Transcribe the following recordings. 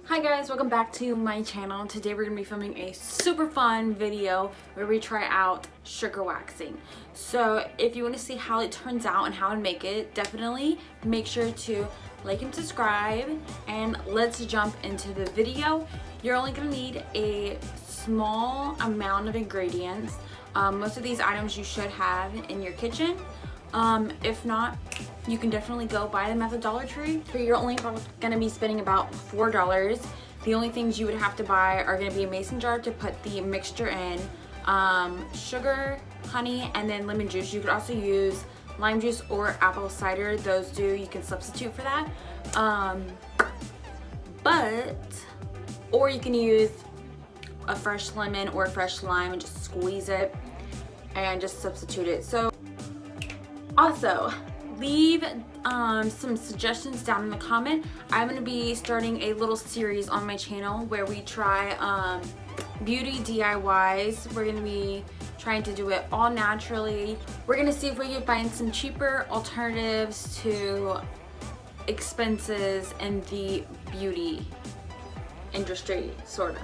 Hi guys, welcome back to my channel. Today we're going to be filming a super fun video where we try out sugar waxing. So if you want to see how it turns out and how to make it, definitely make sure to like and subscribe, and let's jump into the video. You're only going to need a small amount of ingredients. Most of these items you should have in your kitchen. If not, you can definitely go buy them at the Dollar Tree. So you're only going to be spending about $4. The only things you would have to buy are going to be a mason jar to put the mixture in, sugar, honey, and then lemon juice. You could also use lime juice or apple cider. Those you can substitute for that. Or you can use a fresh lemon or a fresh lime and just squeeze it and just substitute it. So also, leave some suggestions down in the comment. I'm going to be starting a little series on my channel where we try beauty DIYs. We're going to be trying to do it all naturally. We're going to see if we can find some cheaper alternatives to expenses in the beauty industry, sort of.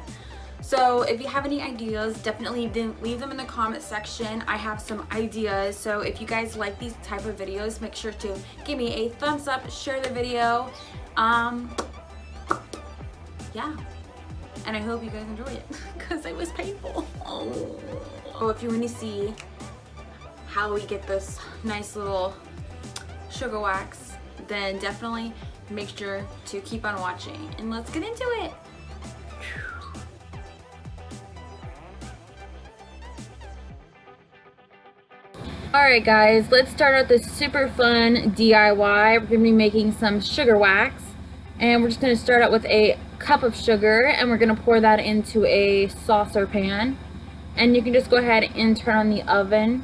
So if you have any ideas, definitely leave them in the comment section. I have some ideas, so if you guys like these type of videos, make sure to give me a thumbs up, share the video. Yeah, and I hope you guys enjoy it because it was painful. So if you want to see how we get this nice little sugar wax, then definitely make sure to keep on watching, and let's get into it. Alright guys, let's start out this super fun DIY. We're going to be making some sugar wax, and we're just going to start out with a cup of sugar, and we're going to pour that into a saucer pan. And you can just go ahead and turn on the oven.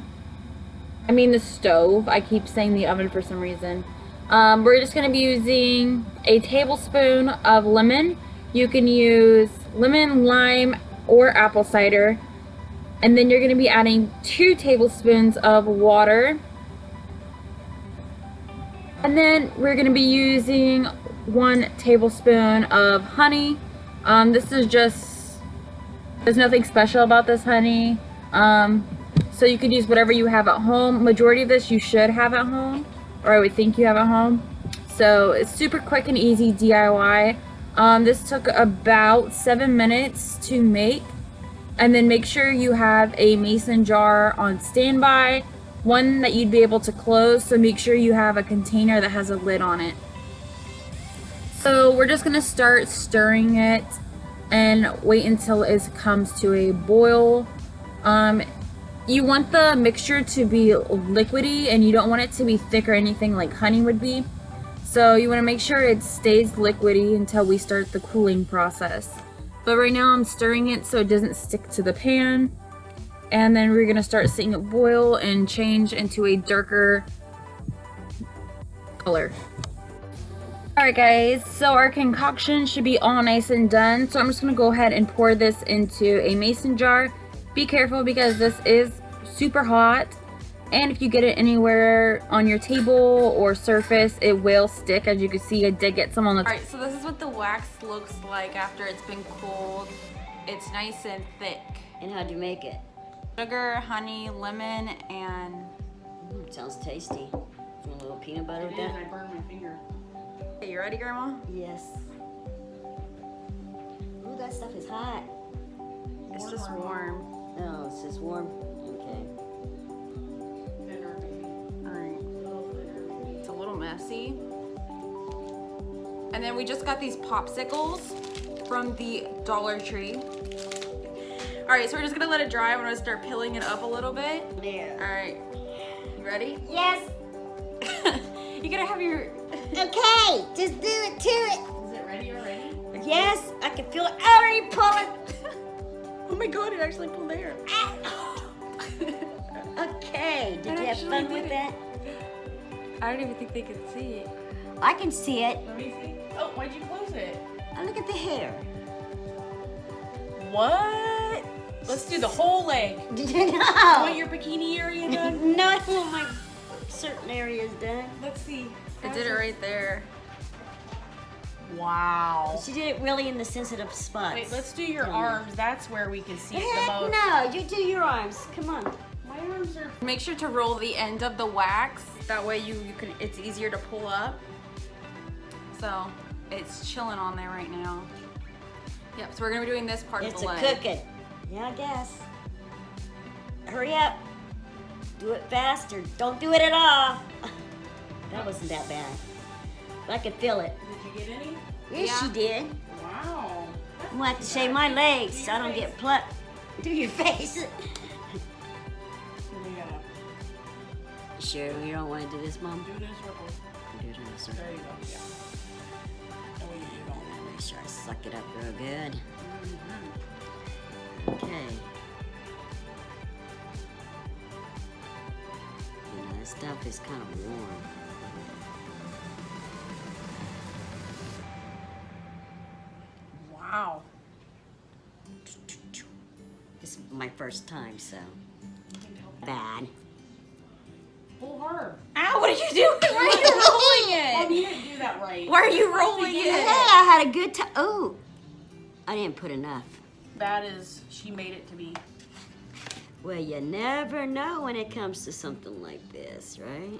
I mean the stove. I keep saying the oven for some reason. We're just going to be using a tablespoon of lemon. You can use lemon, lime, or apple cider. And then you're going to be adding 2 tablespoons of water. And then we're going to be using 1 tablespoon of honey. This is just, there's nothing special about this honey. So you could use whatever you have at home. Majority of this you should have at home, or I would think you have at home. So it's super quick and easy DIY. This took about 7 minutes to make. And then make sure you have a mason jar on standby, one that you'd be able to close, so make sure you have a container that has a lid on it. So we're just going to start stirring it and wait until it comes to a boil. You want the mixture to be liquidy, and you don't want it to be thick or anything like honey would be. So you want to make sure it stays liquidy until we start the cooling process. But right now I'm stirring it so it doesn't stick to the pan. And then we're going to start seeing it boil and change into a darker color. Alright guys, so our concoction should be all nice and done. So I'm just going to go ahead and pour this into a mason jar. Be careful because this is super hot. And if you get it anywhere on your table or surface, it will stick. As you can see, I did get some on the... Alright, so this is what the wax looks like after it's been cooled. It's nice and thick. And how'd you make it? Sugar, honey, lemon, and... Sounds tasty. A little peanut butter with that? I burned my finger. Okay, you ready, Grandma? Yes. Ooh, that stuff is hot. It's just warm. Oh, it's just warm? Okay. Alright. It's a little messy. And then we just got these popsicles from the Dollar Tree. Alright, so we're just gonna let it dry. I'm gonna start peeling it up a little bit. Yeah. Alright. You ready? Yes. You gotta have your... Okay, just do it to it. Is it ready already? Yes, I can feel it already pulling. Oh my god, it actually pulled air. Okay, did you have actually fun did with it. that? I don't even think they could see it. I can see it. Let me see. Oh, why'd you close it? Oh, look at the hair. What? Let's do the whole leg. No. Want your bikini area done? No, I want my certain areas done. Let's see. I did it right there. Wow. She did it really in the sensitive spots. Wait, let's do your arms. That's where we can see it the Heck most. no, you do your arms. Come on. My arms are. Make sure to roll the end of the wax. That way you can. It's easier to pull up. So it's chilling on there right now. Yep. So we're gonna be doing this part It's of the a leg. cooking. Yeah, I guess. Hurry up. Do it faster. Don't do it at all. That wasn't that bad. I could feel it. Did you get any? Yes, Yeah. she did. Wow. I'm gonna have to shave my legs so I don't get plucked. Do your face. Yeah. Sure, you don't want to do this, Mom? Do this circle. Do this. There you go. Yeah. That way you don't. Make sure I suck it up real good. Okay. You know, this stuff is kind of warm. Wow. This is my first time, so bad. Pull hard. Ow! What are you doing? Why are you rolling Oh, it? you didn't do that right. Why are you rolling Hey, it? I had a good time. Oh, I didn't put enough. That is, she made it to be. Well, you never know when it comes to something like this, right?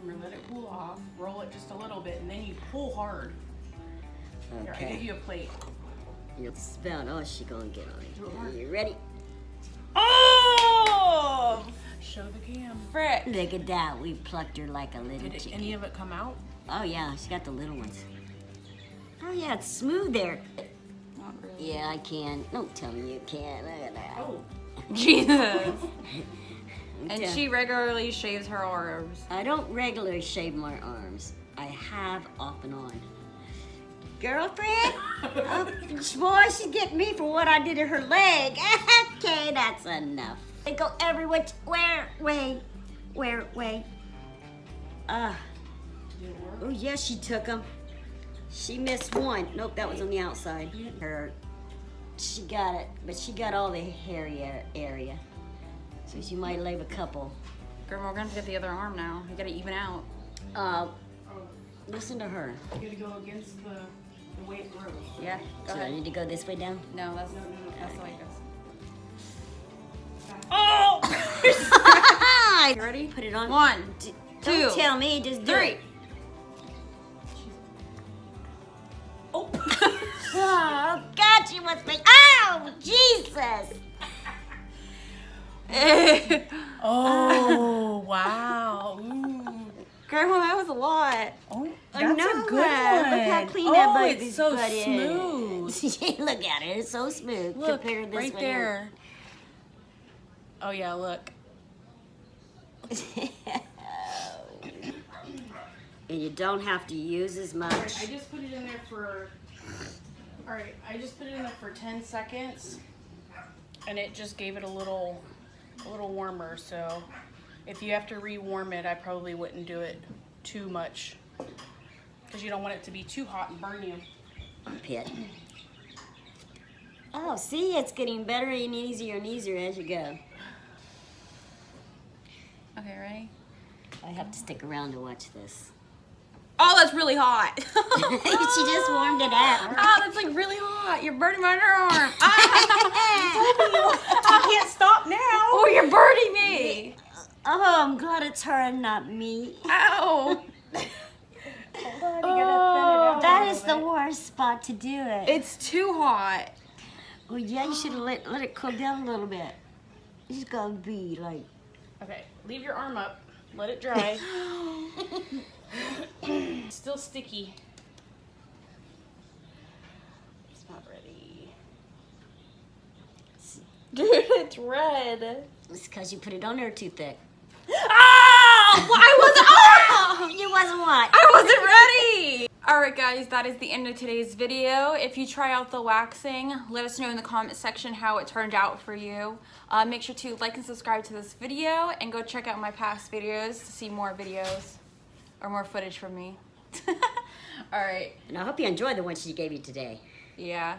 Remember, let it cool off. Roll it just a little bit, and then you pull hard. Here, I give you a plate. You'll spell. Oh, she gonna get on Do it it. hard. You ready? Oh! Show the cam. Frick. Look at that. We plucked her like a little Did chicken. any of it come out? Oh yeah, she got the little ones. Oh yeah, it's smooth there. Not really. Yeah, I can. Don't tell me you can't. Look at that. Oh. Jesus. And Yeah. she regularly shaves her arms. I don't regularly shave my arms. I have off and on. Girlfriend? Oh, boy, she'd get me for what I did to her leg. Okay, that's enough. They go every which way. Did it work? Oh yeah, she took them. She missed one. Nope, that was on the outside. She got it, but she got all the hairy area. So she might leave a couple. Grandma, we're gonna have to get the other arm now. You gotta even out. Listen to her. You gotta go against the way it grows. Yeah, go So I ahead. need to go this way down? No, that's No. that's the way it goes. Oh! You ready? Put it on. 1, 2, Don't tell me, just do 3. it. Oh! Oh, God, she must be. Oh, Jesus! Oh, wow. Ooh. Grandma, that was a lot. Oh, I that's know a good that. one. Look how clean oh, that baby's it's so butt is. smooth. Look at it, it's so smooth. Look, Compare this right one there. Oh, yeah, look. here. And you don't have to use as All right, much. I just put it in there for. All right, I just put it in there for 10 seconds, and it just gave it a little warmer. So, if you have to rewarm it, I probably wouldn't do it too much, because you don't want it to be too hot and burn you. Pit. Oh, see, it's getting better and easier as you go. Okay, ready? I have to stick around to watch this. Oh, that's really hot. She just warmed it up. Oh, that's like really hot. You're burning my underarm. I can't stop now. Oh, you're burning me. Oh, I'm glad it's her and not me. Ow. Hold on, you gotta thin it out a That little is the bit. worst spot to do it. It's too hot. Well, yeah, you should have let it cool down a little bit. It's gonna be like. Okay, leave your arm up. Let it dry. Still sticky. It's not ready. Dude, it's red. It's because you put it on there too thick. Oh! I wasn't. Oh! You wasn't what? I wasn't ready. Alright guys, that is the end of today's video. If you try out the waxing, let us know in the comment section how it turned out for you. Make sure to like and subscribe to this video and go check out my past videos to see more videos or more footage from me. Alright, And I hope you enjoyed the one she gave you today. yeah.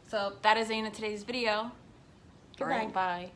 So that is the end of today's video. Goodbye. Alright, bye.